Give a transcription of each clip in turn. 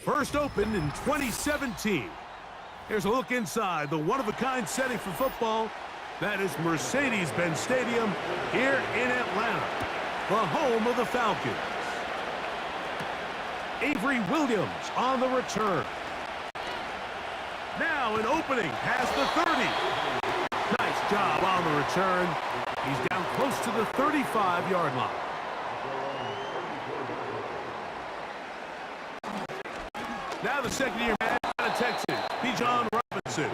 First opened in 2017. Here's a look inside the one-of-a-kind setting for football. That is Mercedes-Benz Stadium here in Atlanta, the home of the Falcons. Avery Williams on the return. Now an opening past the 30. Nice job on the return. He's down close to the 35-yard line. Now the second-year man out of Texas, Bijan Robinson.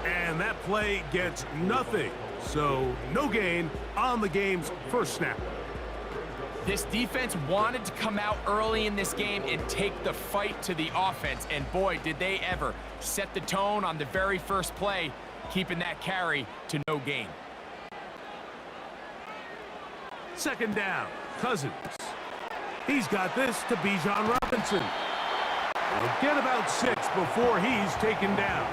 And that play gets nothing. So no gain on the game's first snap. This defense wanted to come out early in this game and take the fight to the offense. And boy, did they ever set the tone on the very first play, keeping that carry to no gain. Second down, Cousins. He's got this to Bijan Robinson. He'll get about 6 before he's taken down.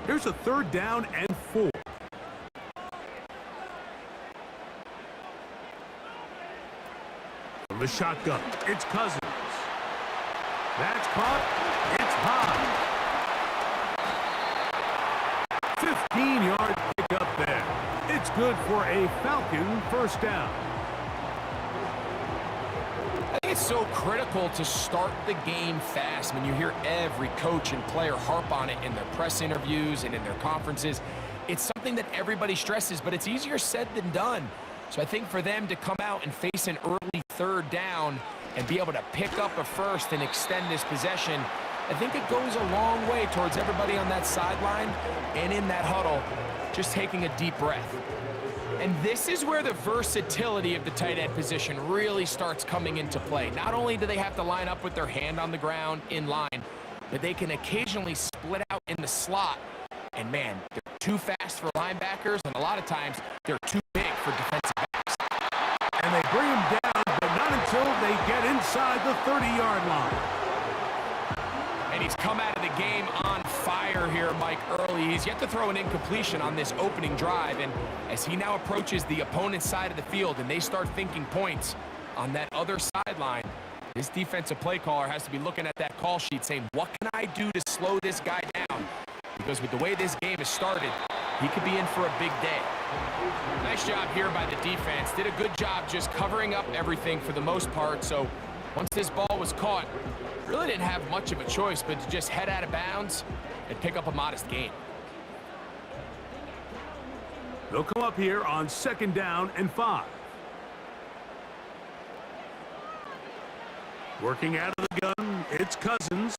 Here's a 3rd down and 4. From the shotgun, it's Cousins. That's caught. It's high. 15-yard pickup there. It's good for a Falcon first down. I think it's so critical to start the game fast. When you hear every coach and player harp on it in their press interviews and in their conferences, it's something that everybody stresses, but it's easier said than done. So I think for them to come out and face an early 3rd down and be able to pick up a first and extend this possession, I think it goes a long way towards everybody on that sideline and in that huddle just taking a deep breath. And this is where the versatility of the tight end position really starts coming into play. Not only do they have to line up with their hand on the ground in line, but they can occasionally split out in the slot. And man, they're too fast for linebackers, and a lot of times they're too big for defensive backs. And they bring him down, but not until they get inside the 30-yard line. And he's come out of the game on fire here, Mike, early. He's yet to throw an incompletion on this opening drive. And as he now approaches the opponent's side of the field and they start thinking points on that other sideline, this defensive play caller has to be looking at that call sheet saying, what can I do to slow this guy down? Because with the way this game has started, he could be in for a big day. Nice job here by the defense. Did a good job just covering up everything for the most part. So once this ball was caught, really didn't have much of a choice but to just head out of bounds and pick up a modest gain. They'll come up here on 2nd down and 5. Working out of the gun, it's Cousins.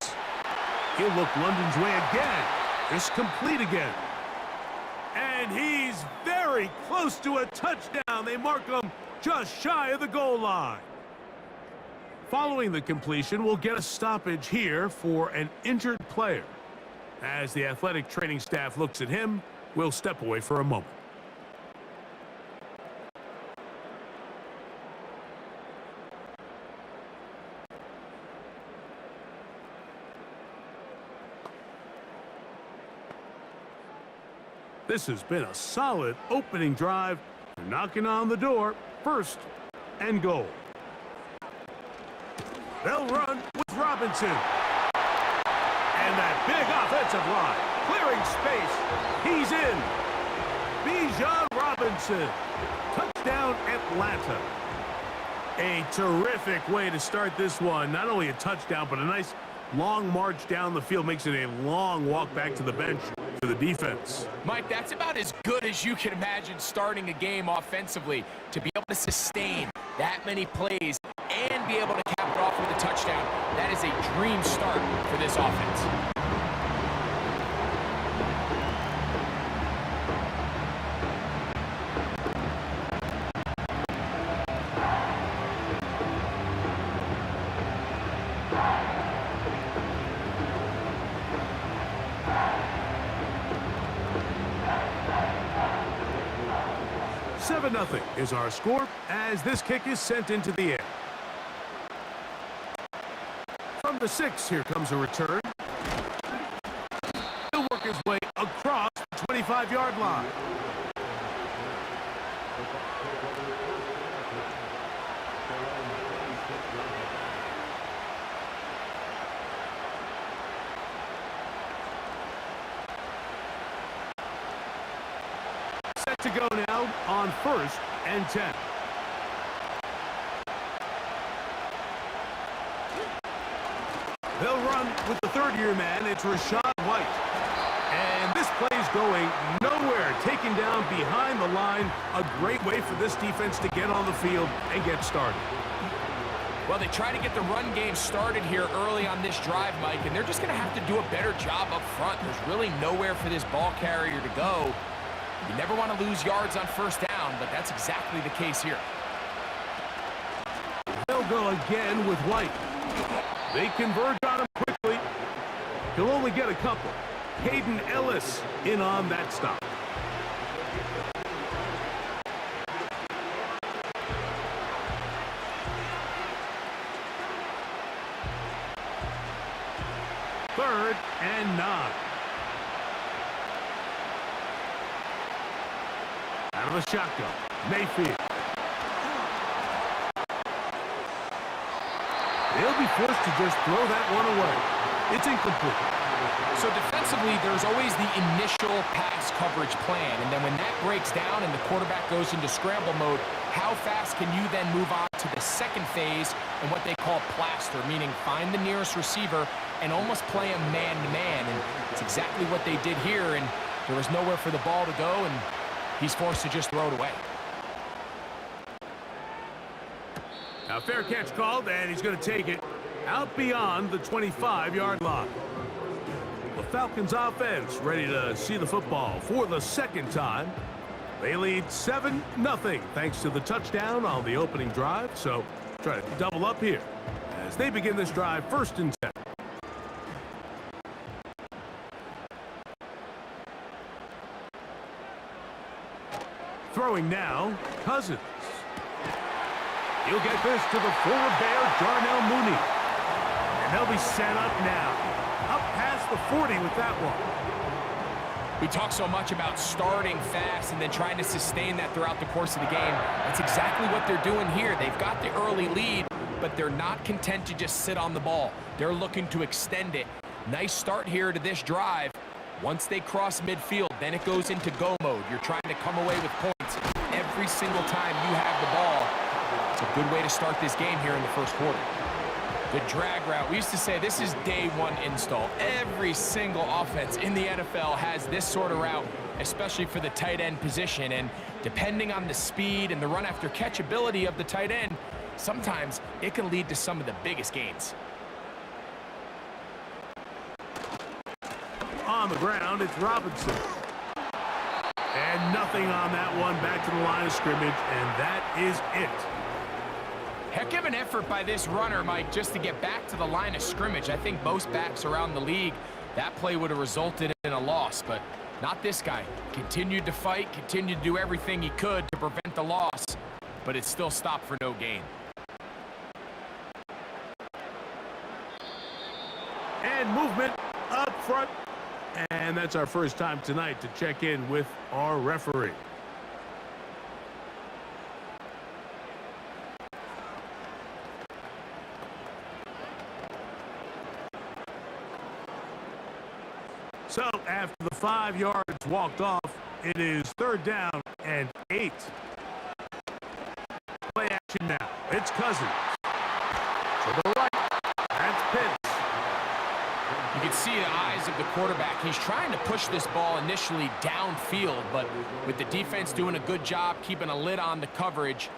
He'll look London's way again. It's complete again. And he's very close to a touchdown. They mark him just shy of the goal line. Following the completion, we'll get a stoppage here for an injured player. As the athletic training staff looks at him, we'll step away for a moment. This has been a solid opening drive. They're knocking on the door. 1st and goal. They'll run with Robinson. And that big offensive line, clearing space. He's in. Bijan Robinson. Touchdown, Atlanta. A terrific way to start this one. Not only a touchdown, but a nice long march down the field. Makes it a long walk back to the bench for the defense. Mike, that's about as good as you can imagine starting a game offensively. To be able to sustain that many plays and be able to cap it off with a touchdown, that is a dream start for this offense. Nothing is our score as this kick is sent into the air. From the 6, here comes a return. his way across the 25-yard line. Set to go now on 1st and 10. They'll run with the third-year man. It's Rashad White. And this play's going nowhere. Taken down behind the line. A great way for this defense to get on the field and get started. Well, they try to get the run game started here early on this drive, Mike, and they're just going to have to do a better job up front. There's really nowhere for this ball carrier to go. You never want to lose yards on 1st down, but that's exactly the case here. They'll go again with White. They converge on him quickly. He'll only get a couple. Hayden Ellis in on that stop. Third and 9. Out of the shotgun, Mayfield. They'll be forced to just throw that one away. It's incomplete. So defensively, there's always the initial pass coverage plan, and then when that breaks down and the quarterback goes into scramble mode, how fast can you then move on to the second phase and what they call plaster, meaning find the nearest receiver and almost play him man-to-man, and it's exactly what they did here, and there was nowhere for the ball to go, and he's forced to just throw it away. Now, fair catch called, and he's going to take it out beyond the 25-yard line. The Falcons offense ready to see the football for the second time. They lead 7-0 thanks to the touchdown on the opening drive. So try to double up here as they begin this drive 1st and 10. Throwing now, Cousins. He'll get this to the former Bear, Darnell Mooney. And they'll be set up now. Up past the 40 with that one. We talk so much about starting fast and then trying to sustain that throughout the course of the game. That's exactly what they're doing here. They've got the early lead, but they're not content to just sit on the ball. They're looking to extend it. Nice start here to this drive. Once they cross midfield, then it goes into go mode. You're trying to come away with points every single time you have the ball. It's a good way to start this game here in the 1st quarter. The drag route, we used to say this is day 1 install. Every single offense in the NFL has this sort of route, especially for the tight end position. And depending on the speed and the run after catch ability of the tight end, sometimes it can lead to some of the biggest gains. On the ground, it's Robinson. And nothing on that one, back to the line of scrimmage, and that is it. Heck of an effort by this runner, Mike, just to get back to the line of scrimmage. I think most backs around the league, that play would have resulted in a loss, but not this guy. Continued to fight, continued to do everything he could to prevent the loss, but it still stopped for no gain. And movement up front. And that's our first time tonight to check in with our referee. So after the 5 yards walked off, it is 3rd down and 8. Play action now. It's Cousins. To the right. That's Pitts. You can see the eyes of the quarterback. He's trying to push this ball initially downfield, but with the defense doing a good job keeping a lid on the coverage,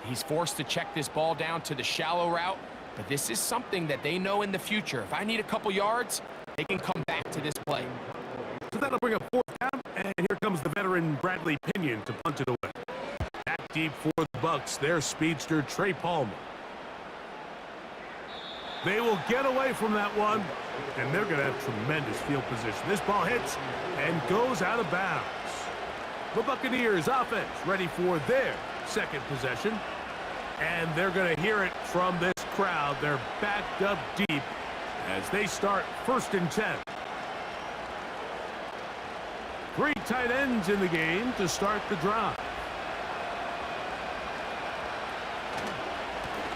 he's forced to check this ball down to the shallow route. But this is something that they know in the future. If I need a couple yards, they can come back to this play. So that'll bring up 4th down, and here comes the veteran Bradley Pinion to punt it away. Back deep for the Bucs, their speedster Trey Palmer. They will get away from that one, and they're going to have tremendous field position. This ball hits and goes out of bounds. The Buccaneers offense ready for their 2nd possession, and they're going to hear it from this crowd. They're backed up deep as they start 1st and 10. Three tight ends in the game to start the drive.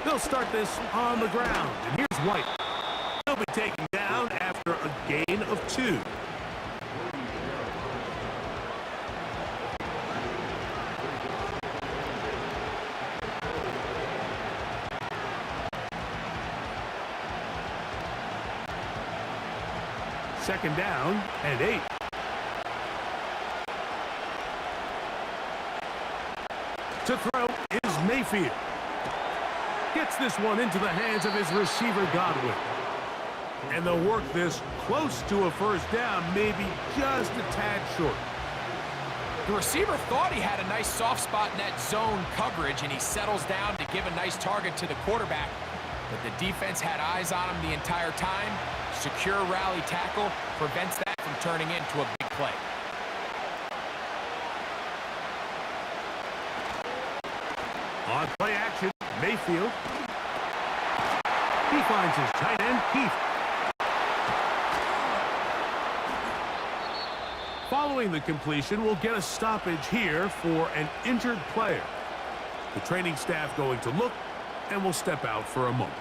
They'll start this on the ground, and here's White. He'll be taken down after a gain of 2. Second down and 8. To throw is Mayfield. Gets this one into the hands of his receiver, Godwin. And they'll work this close to a first down, maybe just a tad short. The receiver thought he had a nice soft spot in that zone coverage, and he settles down to give a nice target to the quarterback. But the defense had eyes on him the entire time. Secure rally tackle prevents that from turning into a big play. On play action, Mayfield. He finds his tight end, Keith. Following the completion, we'll get a stoppage here for an injured player. The training staff going to look, and we'll step out for a moment.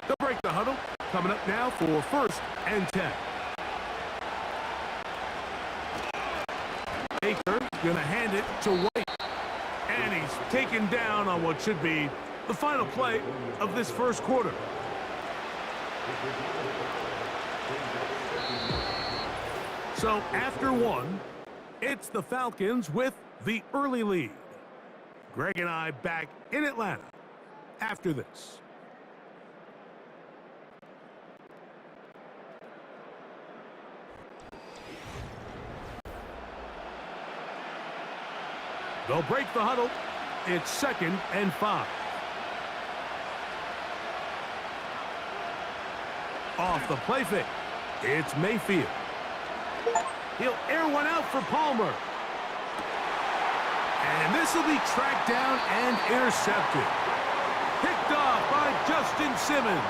They'll break the huddle. Coming up now for 1st and 10. Baker gonna hand it to White. And he's taken down on what should be the final play of this first quarter. So after 1, it's the Falcons with the early lead. Greg and I back in Atlanta after this. They'll break the huddle. It's 2nd and 5. Off the play fake. It's Mayfield. He'll air one out for Palmer. And this will be tracked down and intercepted. Picked off by Justin Simmons.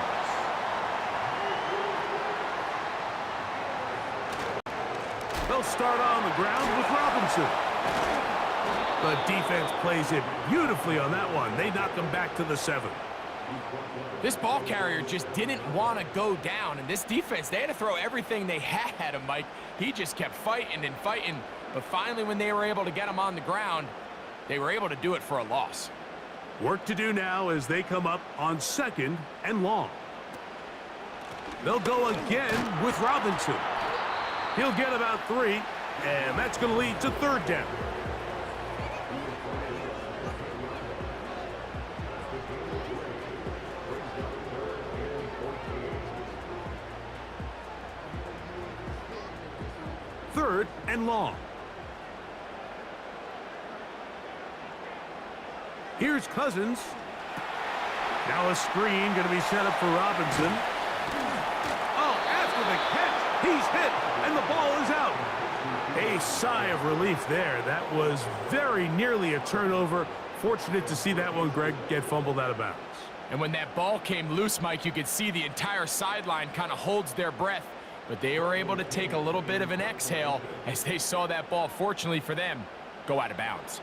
They'll start on the ground with Robinson. The defense plays it beautifully on that one. They knock him back to the 7. This ball carrier just didn't want to go down, and this defense, they had to throw everything they had at him, Mike. He just kept fighting and fighting, but finally when they were able to get him on the ground, they were able to do it for a loss. Work to do now as they come up on 2nd and long. They'll go again with Robinson. He'll get about 3, and that's going to lead to 3rd down. Third and long. Here's Cousins. Now a screen going to be set up for Robinson. Oh, after the catch, he's hit, and the ball is out. A sigh of relief there. That was very nearly a turnover. Fortunate to see that one, Greg, get fumbled out of bounds. And when that ball came loose, Mike, you could see the entire sideline kind of holds their breath. But they were able to take a little bit of an exhale as they saw that ball, fortunately for them, go out of bounds.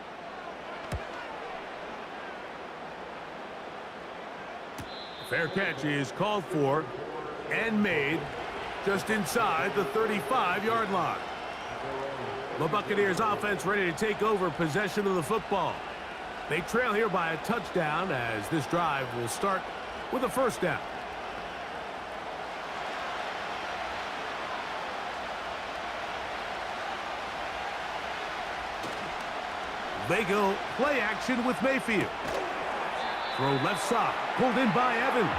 Fair catch is called for and made just inside the 35-yard line. The Buccaneers offense ready to take over possession of the football. They trail here by a touchdown as this drive will start with a 1st down. They go play action with Mayfield. Throw left side, pulled in by Evans.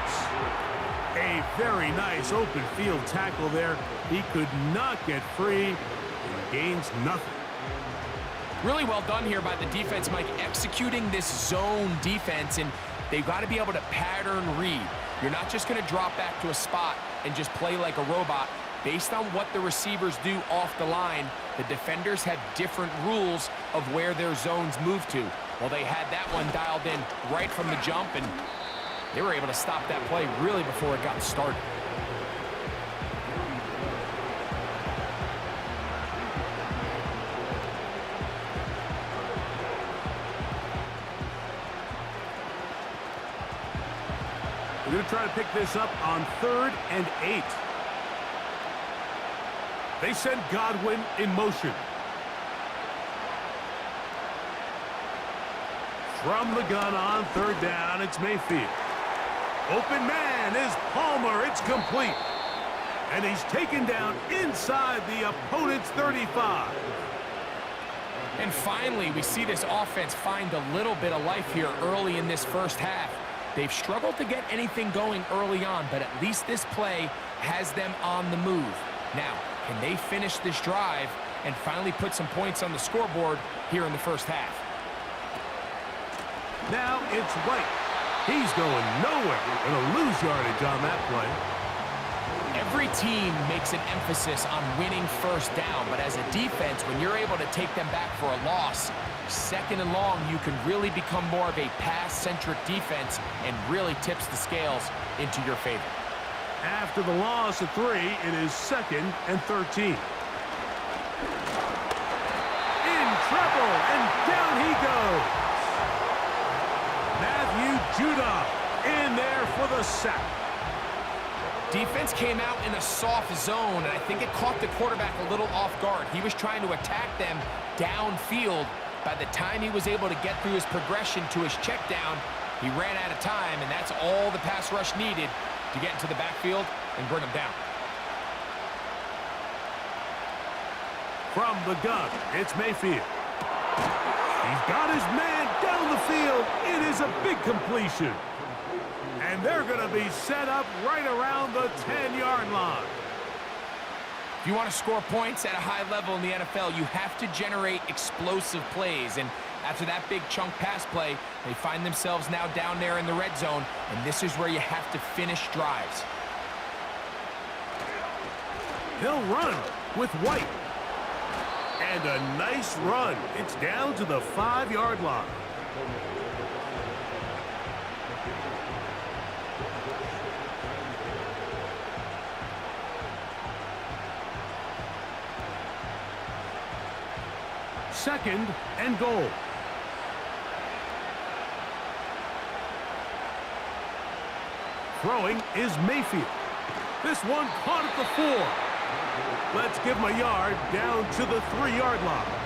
A very nice open field tackle there. He could not get free and gains nothing. Really well done here by the defense, Mike, executing this zone defense, and they've got to be able to pattern read. You're not just going to drop back to a spot and just play like a robot. Based on what the receivers do off the line, the defenders have different rules of where their zones move to. Well, they had that one dialed in right from the jump, and they were able to stop that play really before it got started. We're going to try to pick this up on 3rd and 8. They send Godwin in motion. From the gun on 3rd down, it's Mayfield. Open man is Palmer. It's complete. And he's taken down inside the opponent's 35. And finally, we see this offense find a little bit of life here early in this first half. They've struggled to get anything going early on, but at least this play has them on the move. Now, can they finish this drive and finally put some points on the scoreboard here in the first half? Now it's White. He's going nowhere. Going to lose yardage on that play. Every team makes an emphasis on winning first down, but as a defense, when you're able to take them back for a loss, 2nd and long, you can really become more of a pass-centric defense and really tips the scales into your favor. After the loss of 3, it is 2nd and 13. In trouble, and down he goes. Matthew Judah in there for the sack. Defense came out in a soft zone, and I think it caught the quarterback a little off guard. He was trying to attack them downfield. By the time he was able to get through his progression to his check down, he ran out of time, and that's all the pass rush needed to get into the backfield and bring him down. From the gun, it's Mayfield. He's got his man down the field. It is a big completion. And they're going to be set up right around the 10-yard line. If you want to score points at a high level in the NFL, you have to generate explosive plays. And after that big chunk pass play, they find themselves now down there in the red zone, and this is where you have to finish drives. He'll run with White. And a nice run. It's down to the 5-yard line. Second and goal. Throwing is Mayfield. This one caught at the 4. Let's give him a yard down to the 3-yard line.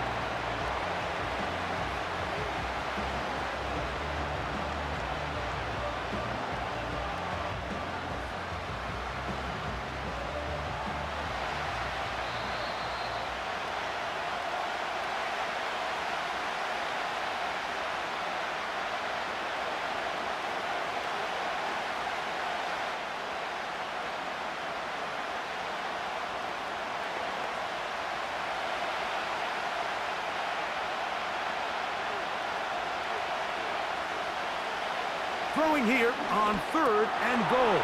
Throwing here on 3rd and goal.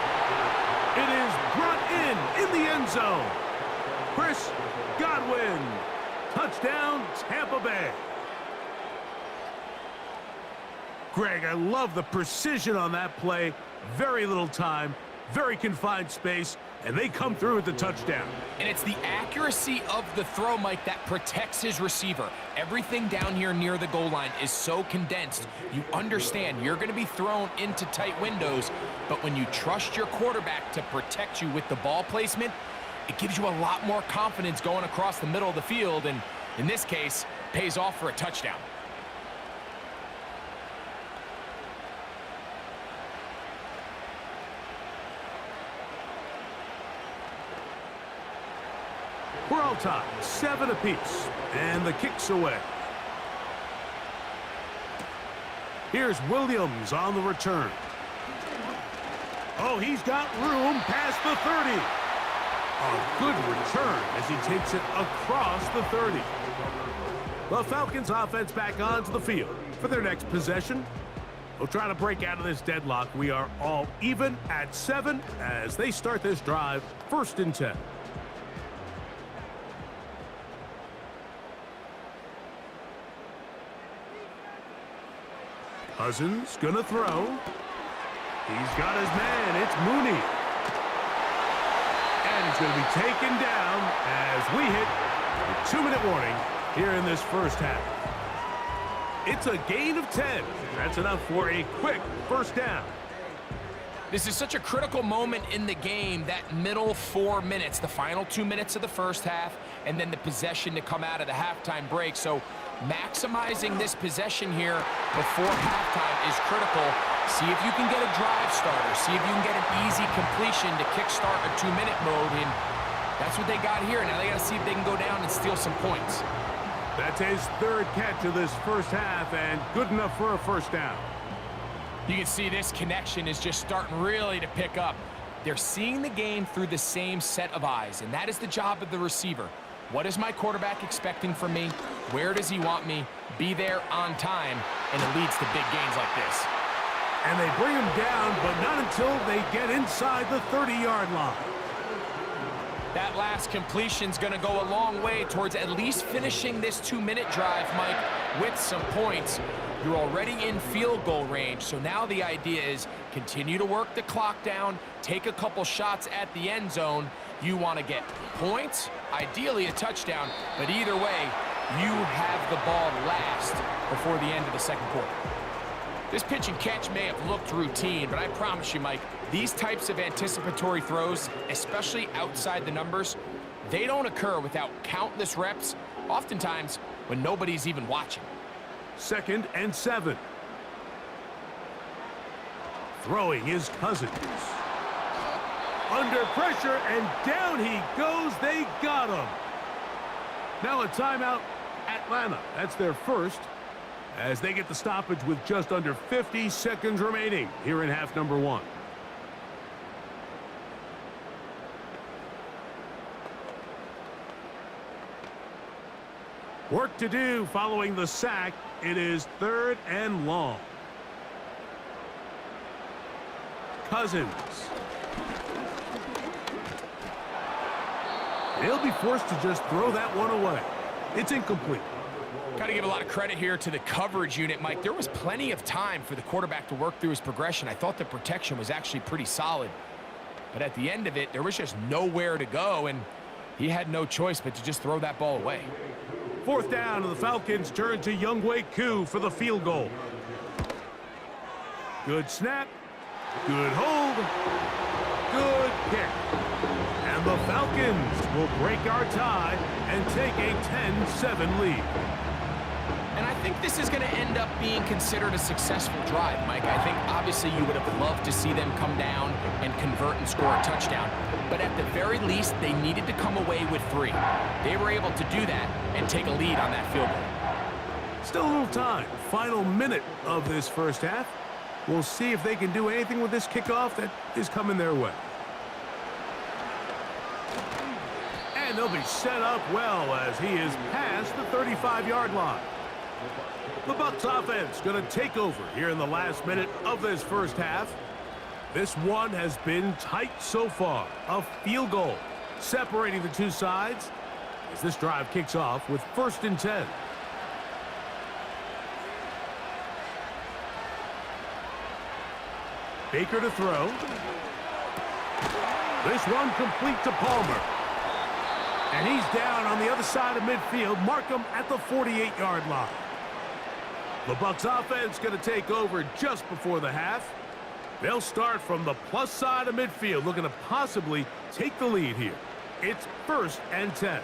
It is brought in the end zone. Chris Godwin. Touchdown, Tampa Bay. Greg, I love the precision on that play. Very little time, very confined space, and they come through with the touchdown. And it's the accuracy of the throw, Mike, that protects his receiver. Everything down here near the goal line is so condensed. You understand you're going to be thrown into tight windows, but when you trust your quarterback to protect you with the ball placement, it gives you a lot more confidence going across the middle of the field, and in this case, pays off for a touchdown. We're all tied, 7 apiece, and the kick's away. Here's Williams on the return. Oh, he's got room past the 30. A good return as he takes it across the 30. The Falcons offense back onto the field for their next possession. They'll try to break out of this deadlock. We are all even at 7 as they start this drive, 1st and 10. Cousins gonna throw. He's got his man. It's Mooney. And he's going to be taken down as we hit the 2-minute warning here in this first half. It's a gain of 10. That's enough for a quick first down. This is such a critical moment in the game, that middle 4 minutes, the final 2 minutes of the first half, and then the possession to come out of the halftime break. So maximizing this possession here before halftime is critical. See if you can get a drive starter. See if you can get an easy completion to kickstart a 2-minute mode. And that's what they got here. Now they got to see if they can go down and steal some points. That's his 3rd catch of this first half and good enough for a first down. You can see this connection is just starting really to pick up. They're seeing the game through the same set of eyes, and that is the job of the receiver. What is my quarterback expecting from me? Where does he want me? Be there on time, and it leads to big gains like this. And they bring him down, but not until they get inside the 30-yard line. That last completion's going to go a long way towards at least finishing this 2-minute drive, Mike, with some points. You're already in field goal range, so now the idea is continue to work the clock down, take a couple shots at the end zone. You want to get points, ideally a touchdown, but either way, you have the ball last before the end of the second quarter. This pitch and catch may have looked routine, but I promise you, Mike, these types of anticipatory throws, especially outside the numbers, they don't occur without countless reps, oftentimes when nobody's even watching. 2nd and 7. Throwing is Cousins. Under pressure, and down he goes. They got him. Now a timeout, Atlanta. That's their first, as they get the stoppage with just under 50 seconds remaining here in half number 1. Work to do following the sack. It is 3rd and long. Cousins. They'll be forced to just throw that one away. It's incomplete. Got to give a lot of credit here to the coverage unit, Mike. There was plenty of time for the quarterback to work through his progression. I thought the protection was actually pretty solid. But at the end of it, there was just nowhere to go, and he had no choice but to just throw that ball away. 4th down, and the Falcons turn to Younghoe Koo for the field goal. Good snap. Good hold. Good kick. And the Falcons will break our tie and take a 10-7 lead. And I think this is going to end up being considered a successful drive, Mike. I think obviously you would have loved to see them come down and convert and score a touchdown. But at the very least, they needed to come away with 3. They were able to do that and take a lead on that field goal. Still a little time. Final minute of this first half. We'll see if they can do anything with this kickoff that is coming their way. And they'll be set up well as he is past the 35-yard line. The Bucs offense going to take over here in the last minute of this first half. This one has been tight so far. A field goal separating the two sides as this drive kicks off with 1st and 10. Baker to throw. This one complete to Palmer. And he's down on the other side of midfield. Mark him at the 48-yard line. The Bucs offense going to take over just before the half. They'll start from the plus side of midfield, looking to possibly take the lead here. It's 1st and 10.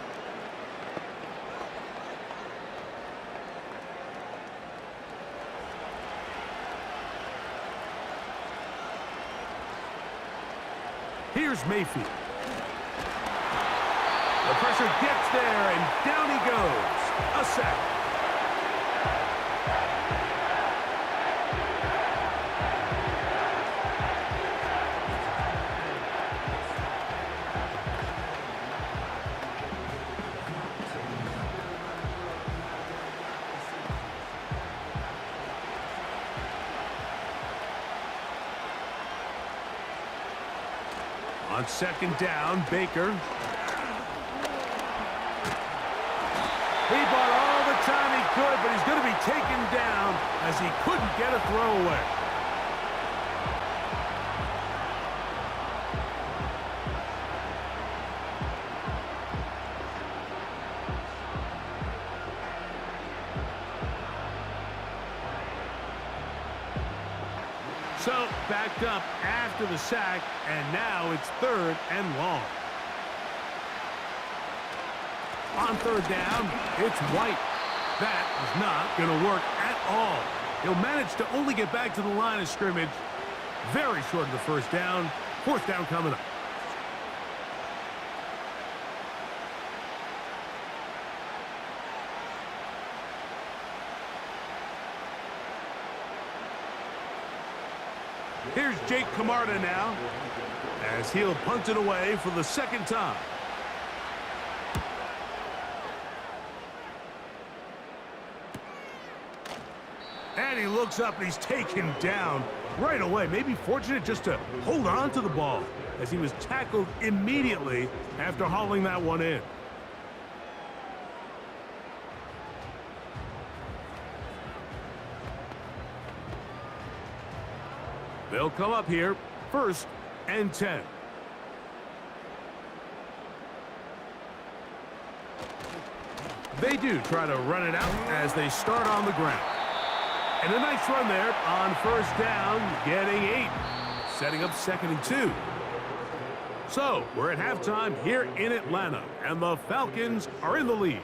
Here's Mayfield. The pressure gets there, and down he goes. A sack. On second down, Baker. He bought all the time he could, but he's going to be taken down as he couldn't get a throwaway. So, backed up after the sack, and now it's 3rd and long. On 3rd down, it's White. That is not going to work at all. He'll manage to only get back to the line of scrimmage. Very short of the 1st down. 4th down coming up. Here's Jake Camarda now, as he'll punt it away for the 2nd time. And he looks up and he's taken down right away. Maybe fortunate just to hold on to the ball as he was tackled immediately after hauling that one in. They'll come up here, 1st and 10. They do try to run it out as they start on the ground. And a nice run there on 1st down, getting 8. Setting up 2nd and 2. So, we're at halftime here in Atlanta, and the Falcons are in the lead.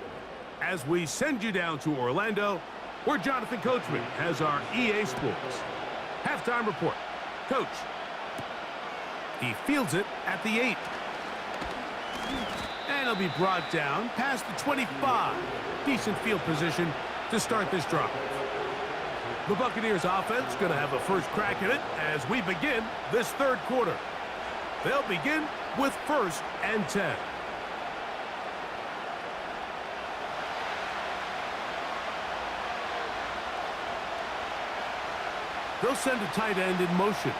As we send you down to Orlando, where Jonathan Coachman has our EA Sports halftime report. Coach. He fields it at the 8. And he'll be brought down past the 25. Decent field position to start this drive. The Buccaneers offense going to have a first crack at it as we begin this 3rd quarter. They'll begin with 1st and 10. They'll send a tight end in motion.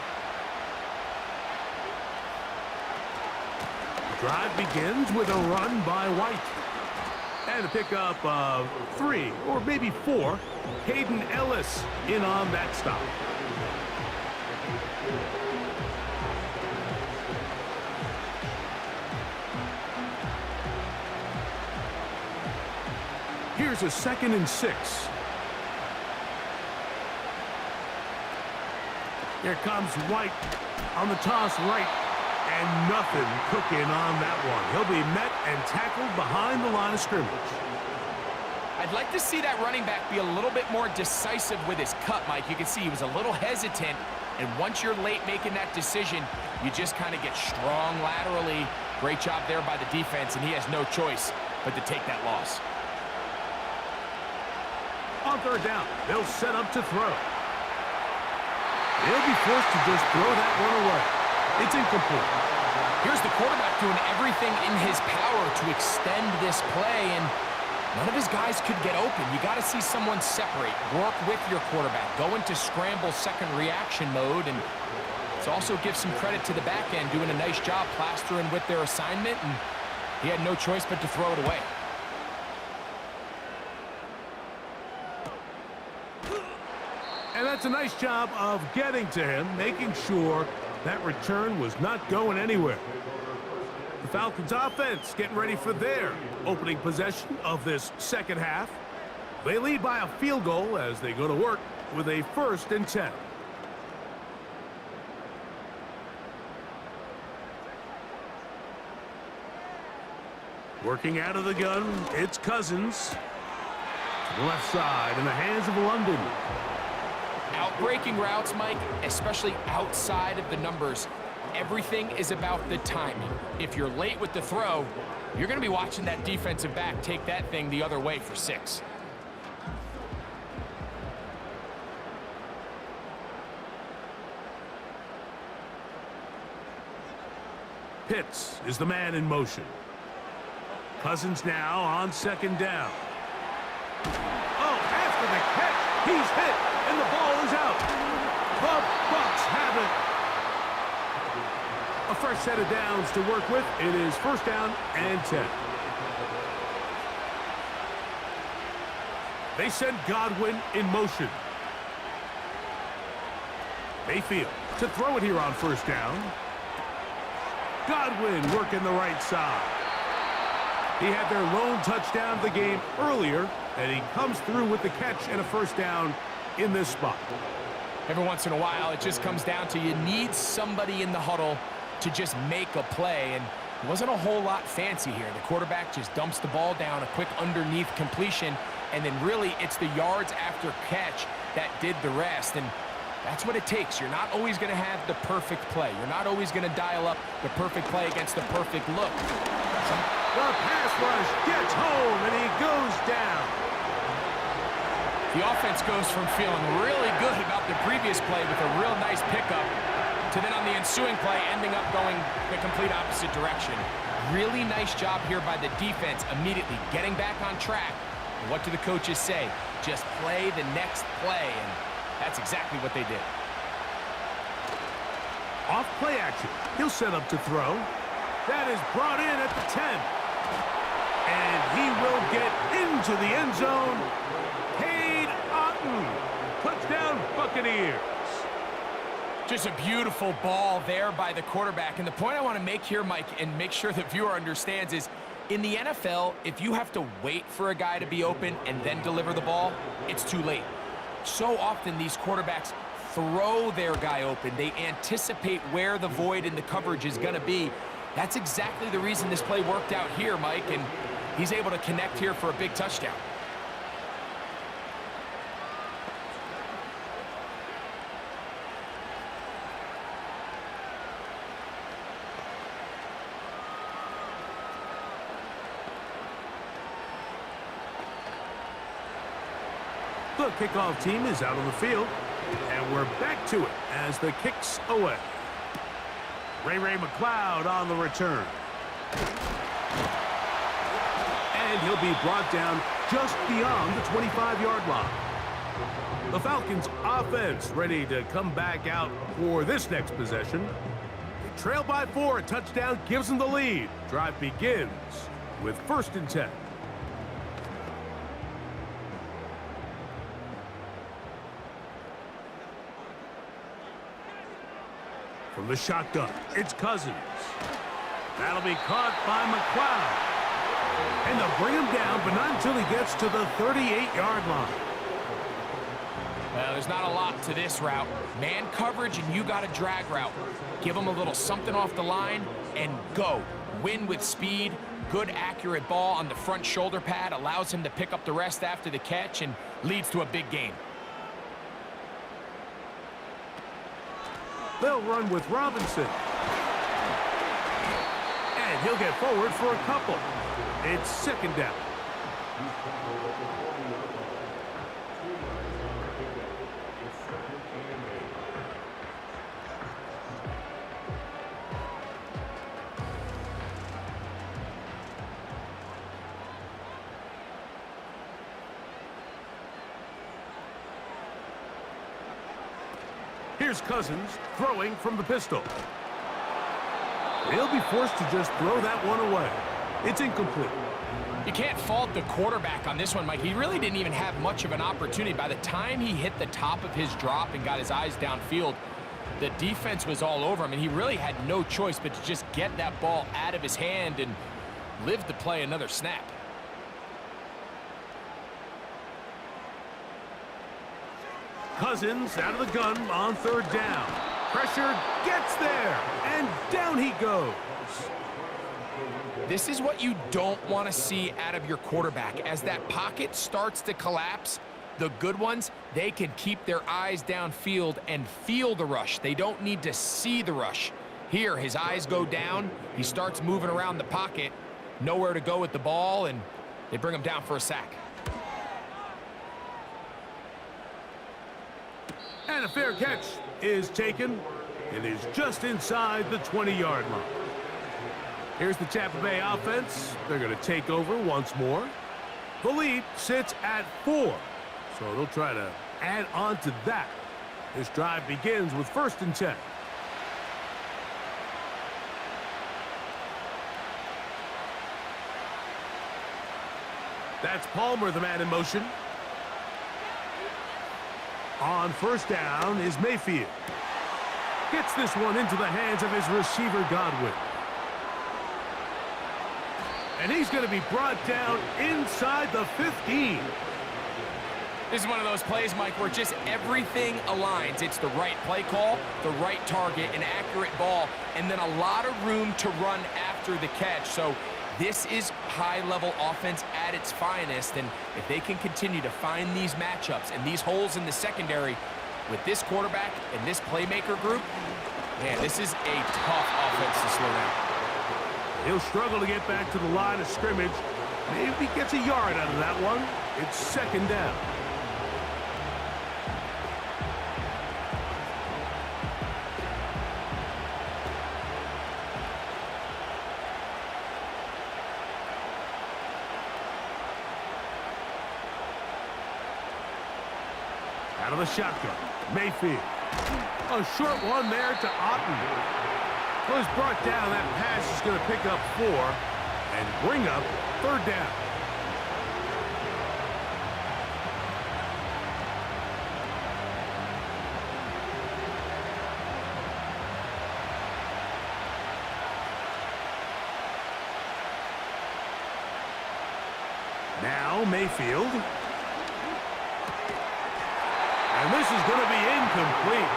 The drive begins with a run by White. And a pickup of 3 or maybe 4. Hayden Ellis in on that stop. Here's a 2nd and 6. Here comes White on the toss right, and nothing cooking on that one. He'll be met and tackled behind the line of scrimmage. I'd like to see that running back be a little bit more decisive with his cut, Mike. You can see he was a little hesitant, and once you're late making that decision, you just kind of get strong laterally. Great job there by the defense, and he has no choice but to take that loss. On 3rd down, they'll set up to throw. They'll be forced to just throw that one away. It's incomplete. Here's the quarterback doing everything in his power to extend this play, and none of his guys could get open. You got to see someone separate, work with your quarterback, go into scramble second reaction mode, and it's also give some credit to the back end doing a nice job plastering with their assignment, and he had no choice but to throw it away. And that's a nice job of getting to him, making sure that return was not going anywhere. The Falcons offense getting ready for their opening possession of this 2nd half. They lead by a field goal as they go to work with a 1st and 10. Working out of the gun, it's Cousins. To the left side in the hands of London. Outbreaking routes, Mike, especially outside of the numbers, everything is about the timing. If you're late with the throw, you're going to be watching that defensive back take that thing the other way for 6. Pitts is the man in motion. Cousins now on 2nd down. Oh, after the catch, he's hit, and the ball is out. The Bucs have it. A fresh set of downs to work with. It is first down and 10. They send Godwin in motion. Mayfield to throw it here on first down. Godwin working the right side. He had their lone touchdown of the game earlier, and he comes through with the catch and a first down in this spot. Every once in a while, it just comes down to you need somebody in the huddle to just make a play, and it wasn't a whole lot fancy here. The quarterback just dumps the ball down, a quick underneath completion, and then really it's the yards after catch that did the rest, and that's what it takes. You're not always going to have the perfect play. You're not always going to dial up the perfect play against the perfect look. The pass rush gets home, and he goes down. The offense goes from feeling really good about the previous play with a real nice pickup to then on the ensuing play ending up going the complete opposite direction. Really nice job here by the defense immediately getting back on track. And what do the coaches say? Just play the next play, and that's exactly what they did. Off play action. He'll set up to throw. That is brought in at the 10. And he will get into the end zone. Touchdown, Buccaneers. Just a beautiful ball there by the quarterback. And the point I want to make here, Mike, and make sure the viewer understands is, in the NFL, if you have to wait for a guy to be open and then deliver the ball, it's too late. So often these quarterbacks throw their guy open. They anticipate where the void in the coverage is going to be. That's exactly the reason this play worked out here, Mike, and he's able to connect here for a big touchdown. The kickoff team is out on the field, and we're back to it as the kick's away. Ray McLeod on the return. And he'll be brought down just beyond the 25-yard line. The Falcons offense ready to come back out for this next possession. They trail by 4. A touchdown gives them the lead. Drive begins with first and 10. From the shotgun, it's Cousins. That'll be caught by McLeod. And they'll bring him down, but not until he gets to the 38-yard line. Well, there's not a lot to this route. Man coverage, and you got a drag route. Give him a little something off the line, and go. Win with speed. Good, accurate ball on the front shoulder pad. Allows him to pick up the rest after the catch, and leads to a big gain. They'll run with Robinson. And he'll get forward for a couple. It's second down. Here's Cousins throwing from the pistol. He'll be forced to just throw that one away. It's incomplete. You can't fault the quarterback on this one, Mike. He really didn't even have much of an opportunity. By the time he hit the top of his drop and got his eyes downfield, the defense was all over him, and he really had no choice but to just get that ball out of his hand and live to play another snap. Cousins out of the gun on third down. Pressure gets there, and down he goes. This is what you don't want to see out of your quarterback. As that pocket starts to collapse, the good ones, they can keep their eyes downfield and feel the rush. They don't need to see the rush. Here, his eyes go down. He starts moving around the pocket. Nowhere to go with the ball, and they bring him down for a sack. And a fair catch is taken. It is just inside the 20-yard line. Here's the Tampa Bay offense. They're going to take over once more. The lead sits at 4, so they'll try to add on to that. This drive begins with first and 10. That's Palmer, the man in motion. On first down is Mayfield. Gets this one into the hands of his receiver, Godwin. And he's going to be brought down inside the 15. This is one of those plays, Mike, where just everything aligns. It's the right play call, the right target, an accurate ball, and then a lot of room to run after the catch. So this is high-level offense at its finest, and if they can continue to find these matchups and these holes in the secondary with this quarterback and this playmaker group, man, this is a tough offense to slow down. He'll struggle to get back to the line of scrimmage. Maybe he gets a yard out of that one. It's second down. Out of the shotgun, Mayfield. A short one there to Otten. Was brought down. That pass is going to pick up 4 and bring up third down. Now Mayfield. And this is going to be incomplete.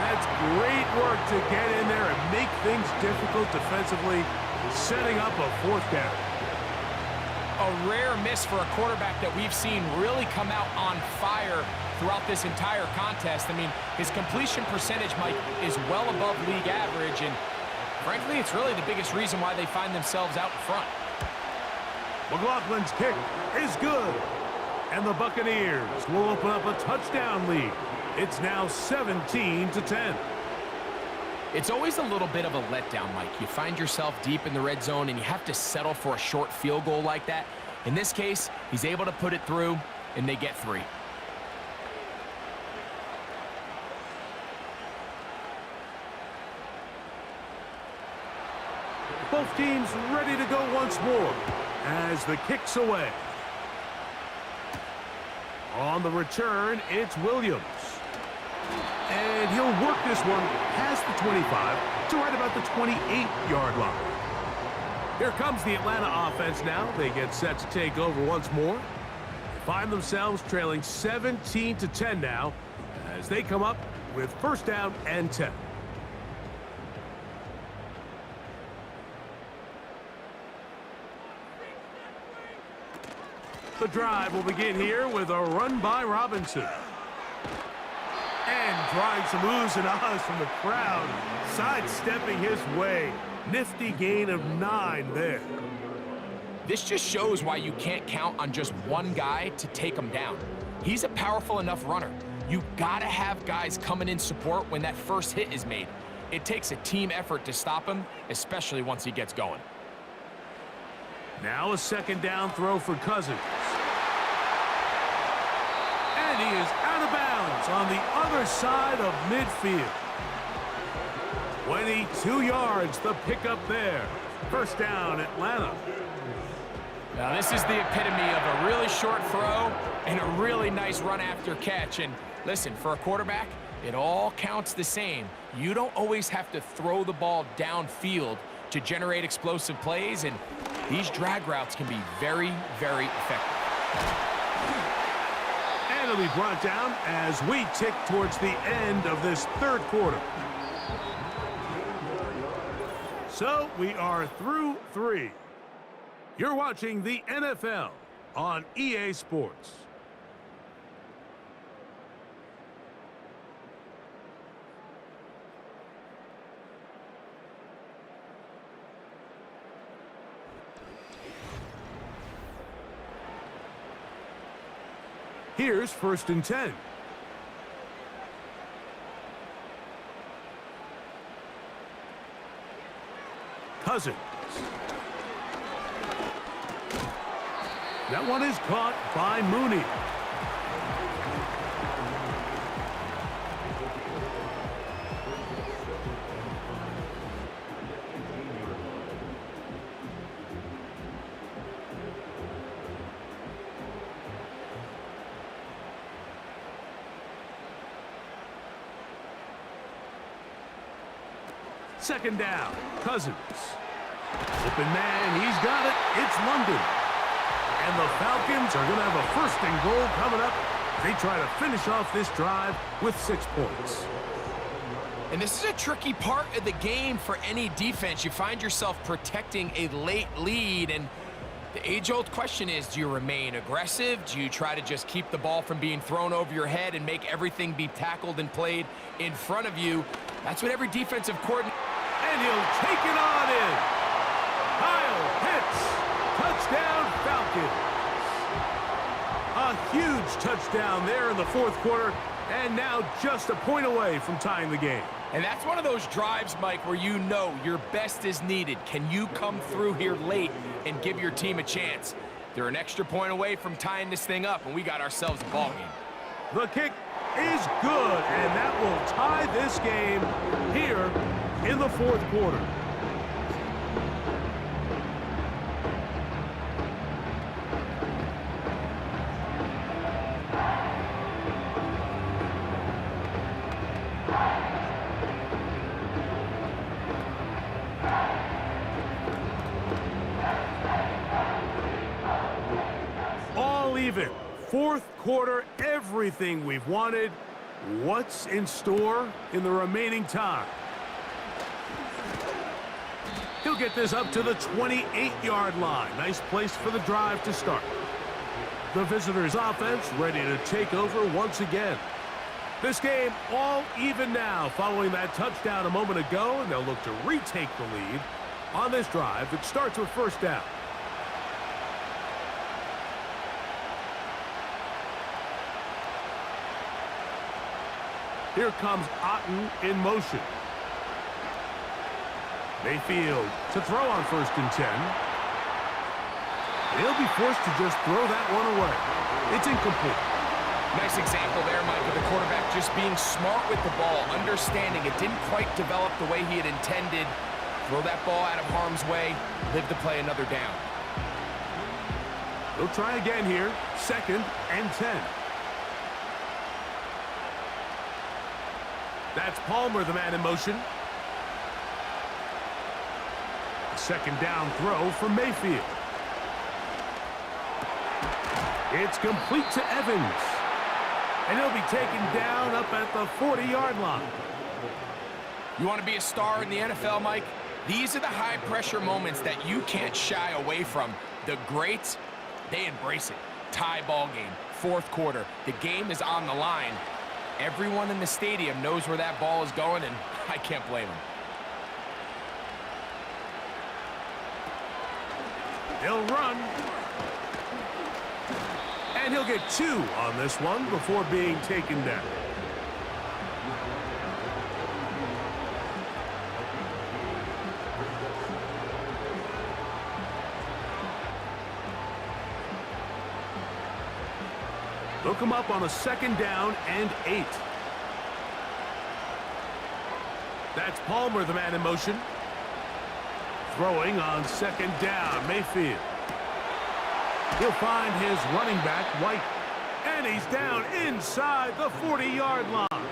That's great work to get in there and make things difficult defensively, setting up a fourth down. A rare miss for a quarterback that we've seen really come out on fire throughout this entire contest. I mean, his completion percentage, Mike, is well above league average, and frankly, it's really the biggest reason why they find themselves out in front. McLaughlin's kick is good, and the Buccaneers will open up a touchdown lead. It's now 17-10. It's always a little bit of a letdown, Mike. You find yourself deep in the red zone, and you have to settle for a short field goal like that. In this case, he's able to put it through, and they get 3. Both teams ready to go once more as the kick's away. On the return, it's Williams. And he'll work this one past the 25 to right about the 28-yard line. Here comes the Atlanta offense now. They get set to take over once more. They find themselves trailing 17-10 now as they come up with first down and 10. The drive will begin here with a run by Robinson. And drawing some oohs and ahs from the crowd, sidestepping his way. Nifty gain of 9 there. This just shows why you can't count on just one guy to take him down. He's a powerful enough runner. You gotta have guys coming in support when that first hit is made. It takes a team effort to stop him, especially once he gets going. Now a second down throw for Cousins. And he is out of bounds on the other side of midfield. 22 yards, the pickup there. First down, Atlanta. Now this is the epitome of a really short throw and a really nice run after catch. And listen, for a quarterback, it all counts the same. You don't always have to throw the ball downfield to generate explosive plays, and these drag routes can be very, very effective. And it'll be brought down as we tick towards the end of this third quarter. So we are through 3. You're watching the NFL on EA Sports. Here's first and 10. Cousins. That one is caught by Mooney. Second down, Cousins. Open man, he's got it. It's London. And the Falcons are going to have a first and goal coming up. They try to finish off this drive with 6 points. And this is a tricky part of the game for any defense. You find yourself protecting a late lead, and the age-old question is, do you remain aggressive? Do you try to just keep the ball from being thrown over your head and make everything be tackled and played in front of you? That's what every defensive coordinator... And he'll take it on in. Kyle hits. Touchdown, Falcons. A huge touchdown there in the fourth quarter, and now just a point away from tying the game. And that's one of those drives, Mike, where you know your best is needed. Can you come through here late and give your team a chance? They're an extra point away from tying this thing up, and we got ourselves a ball game. The kick is good, and that will tie this game here in the fourth quarter. Even. Fourth quarter, everything we've wanted. What's in store in the remaining time? He'll get this up to the 28-yard line. Nice place for the drive to start. The visitors' offense ready to take over once again. This game all even now following that touchdown a moment ago, and they'll look to retake the lead on this drive that starts with first down. Here comes Otten in motion. Mayfield to throw on 1st and 10. He'll be forced to just throw that one away. It's incomplete. Nice example there, Mike, of the quarterback just being smart with the ball, understanding it didn't quite develop the way he had intended. Throw that ball out of harm's way, live to play another down. He'll try again here. 2nd and 10. That's Palmer, the man in motion. Second down throw from Mayfield. It's complete to Evans. And he'll be taken down up at the 40-yard line. You want to be a star in the NFL, Mike? These are the high-pressure moments that you can't shy away from. The greats, they embrace it. Tie ball game, fourth quarter. The game is on the line. Everyone in the stadium knows where that ball is going, and I can't blame them. He'll run. And he'll get 2 on this one before being taken down. They'll come up on a 2nd down and 8. That's Palmer, the man in motion. Throwing on 2nd down, Mayfield. He'll find his running back, White. And he's down inside the 40-yard line.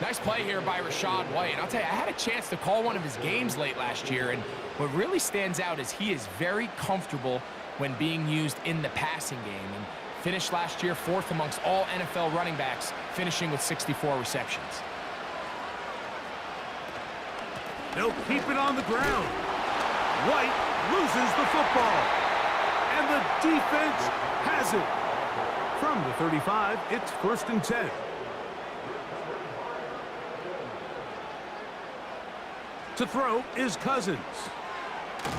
Nice play here by Rachaad White. And I'll tell you, I had a chance to call one of his games late last year, and what really stands out is he is very comfortable when being used in the passing game. And finished last year 4th amongst all NFL running backs, finishing with 64 receptions. They'll keep it on the ground. White loses the football. And the defense has it. From the 35, it's 1st and 10. To throw is Cousins.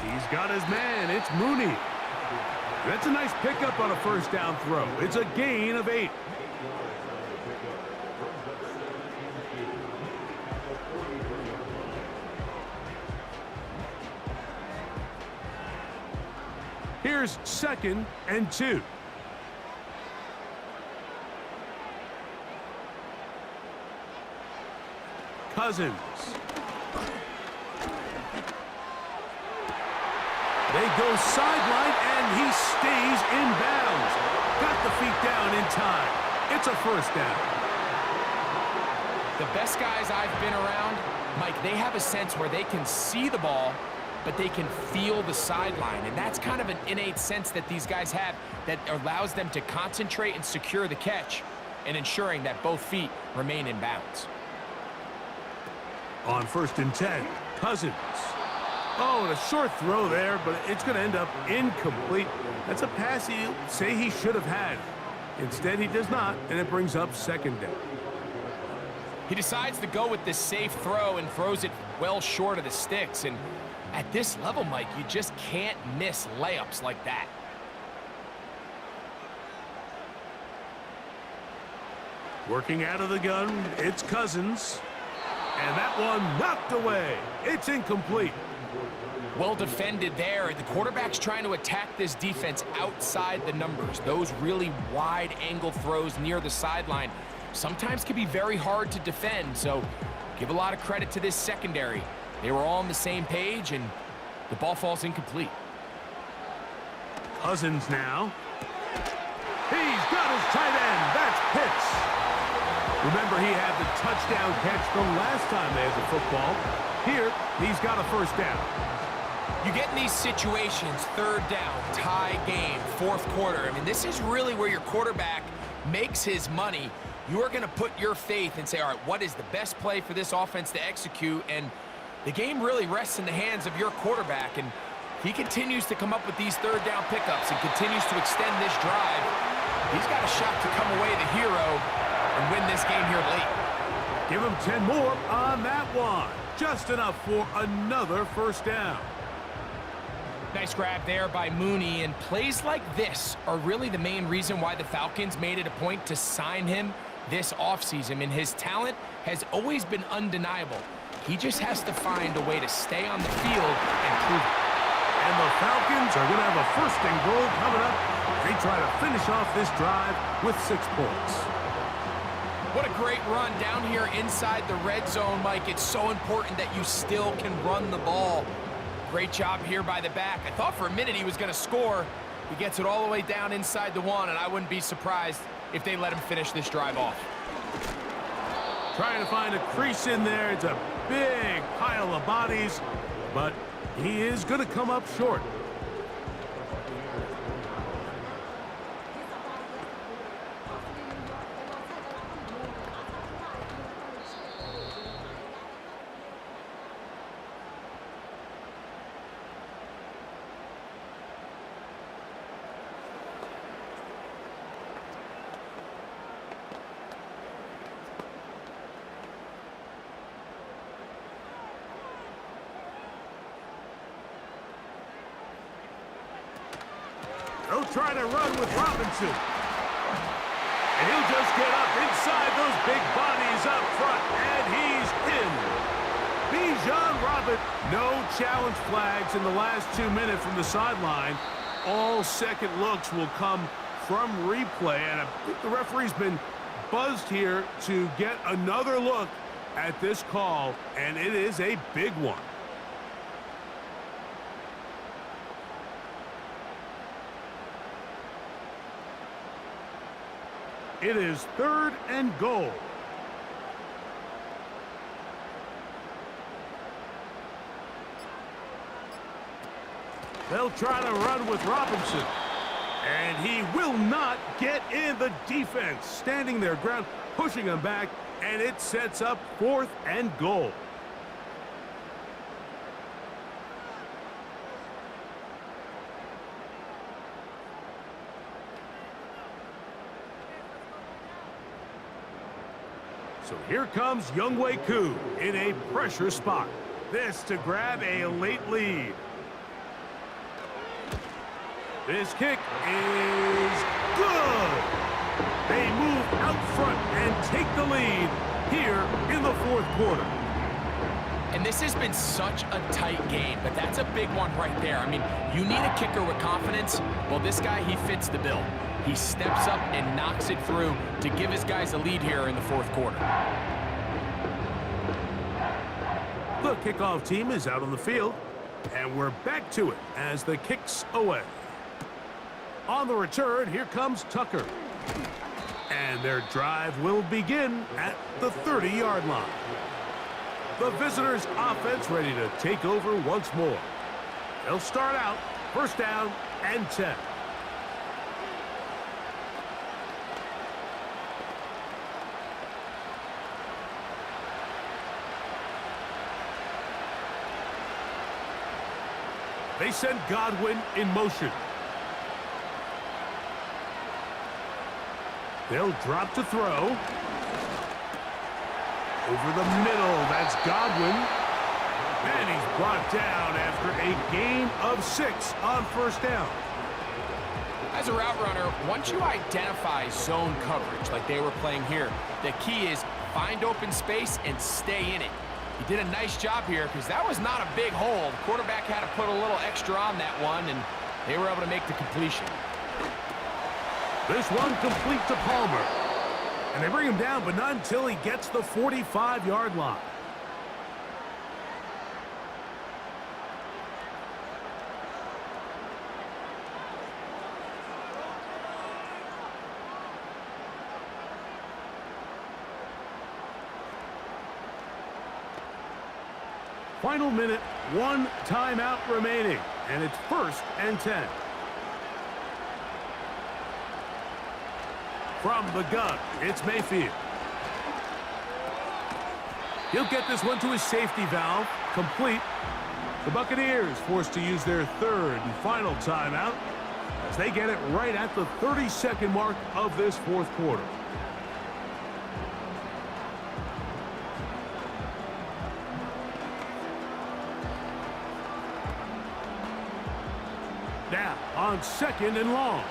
He's got his man. It's Mooney. That's a nice pickup on a 1st down throw. It's a gain of 8. Here's 2nd and 2. Cousins. They go sideline, and he stays in bounds. Got the feet down in time. It's a 1st down. The best guys I've been around Mike, they have a sense where they can see the ball, but they can feel the sideline. And that's kind of an innate sense that these guys have that allows them to concentrate and secure the catch and ensuring that both feet remain in bounds. On 1st and 10, Cousins. Oh, and a short throw there, but it's going to end up incomplete. That's a pass he'll say he should have had. Instead, he does not, and it brings up 2nd down. He decides to go with this safe throw and throws it well short of the sticks. And at this level, Mike, you just can't miss layups like that. Working out of the gun, it's Cousins. And that one knocked away. It's incomplete. Well defended there. The quarterback's trying to attack this defense outside the numbers. Those really wide angle throws near the sideline sometimes can be very hard to defend. So give a lot of credit to this secondary. They were all on the same page, and the ball falls incomplete. Cousins now. He's got his tight end. That's Pitts. Remember, he had the touchdown catch the last time they had the football. Here, he's got a 1st down. You get in these situations, 3rd down, tie game, 4th quarter. I mean, this is really where your quarterback makes his money. You are going to put your faith and say, all right, what is the best play for this offense to execute? And the game really rests in the hands of your quarterback. And he continues to come up with these 3rd down pickups and continues to extend this drive. He's got a shot to come away the hero and win this game here late. Give him 10 more on that one. Just enough for another 1st down. Nice grab there by Mooney, and plays like this are really the main reason why the Falcons made it a point to sign him this offseason. And his talent has always been undeniable. He just has to find a way to stay on the field and prove it. And the Falcons are going to have a 1st and goal coming up. They try to finish off this drive with 6 points. What a great run down here inside the red zone, Mike. It's so important that you still can run the ball. Great job here by the back. I thought for a minute he was going to score. He gets it all the way down inside the 1, and I wouldn't be surprised if they let him finish this drive off. Trying to find a crease in there. It's a big pile of bodies, but he is going to come up short. They'll try to run with Robinson. And he'll just get up inside those big bodies up front. And he's in. Bijan Robert, no challenge flags in the last 2 minutes from the sideline. All second looks will come from replay. And I think the referee's been buzzed here to get another look at this call. And it is a big one. It is 3rd and goal. They'll try to run with Robinson. And he will not get in. The defense standing their ground, pushing him back, and it sets up 4th and goal. So here comes Younghoe Koo in a pressure spot. This to grab a late lead. This kick is good. They move out front and take the lead here in the 4th quarter. And this has been such a tight game, but that's a big one right there. I mean, you need a kicker with confidence. Well, this guy, he fits the bill. He steps up and knocks it through to give his guys a lead here in the 4th quarter. The kickoff team is out on the field, and we're back to it as the kick's away. On the return, here comes Tucker. And their drive will begin at the 30-yard line. The visitors' offense ready to take over once more. They'll start out first down and 10. They send Godwin in motion. They'll drop to throw. Over the middle, that's Godwin. And he's brought down after a gain of 6 on first down. As a route runner, once you identify zone coverage like they were playing here, the key is find open space and stay in it. He did a nice job here because that was not a big hole. The quarterback had to put a little extra on that one, and they were able to make the completion. This one complete to Palmer. And they bring him down, but not until he gets the 45-yard line. Final minute, 1 timeout remaining, and it's 1st and 10. From the gun, it's Mayfield. He'll get this one to his safety valve, complete. The Buccaneers forced to use their 3rd and final timeout as they get it right at the 30-second mark of this 4th quarter. Now on 2nd and long.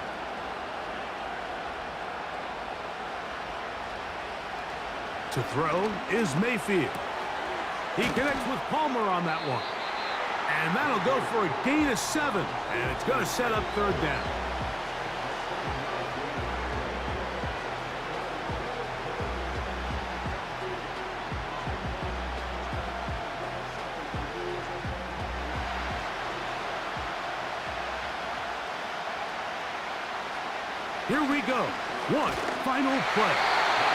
To throw is Mayfield. He connects with Palmer on that one. And that'll go for a gain of 7. And it's going to set up 3rd down. Here we go. One final play.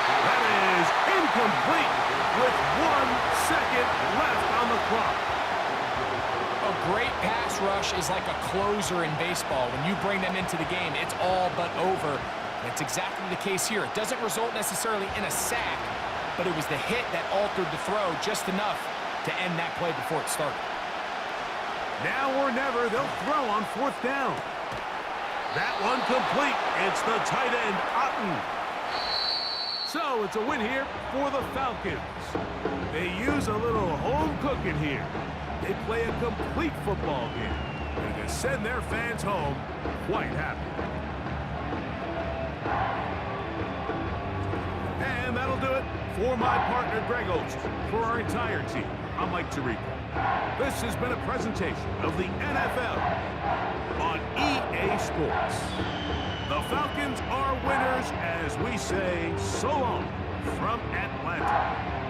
That is incomplete with 1 second left on the clock. A great pass rush is like a closer in baseball. When you bring them into the game, it's all but over. That's exactly the case here. It doesn't result necessarily in a sack, but it was the hit that altered the throw just enough to end that play before it started. Now or never, they'll throw on 4th down. That one complete. It's the tight end, Otten. So it's a win here for the Falcons. They use a little home cooking here. They play a complete football game. And they send their fans home quite happy. And that'll do it for my partner, Greg Olson. For our entire team, I'm Mike Tirico. This has been a presentation of the NFL on EA Sports. The Falcons are winners as we say so long from Atlanta.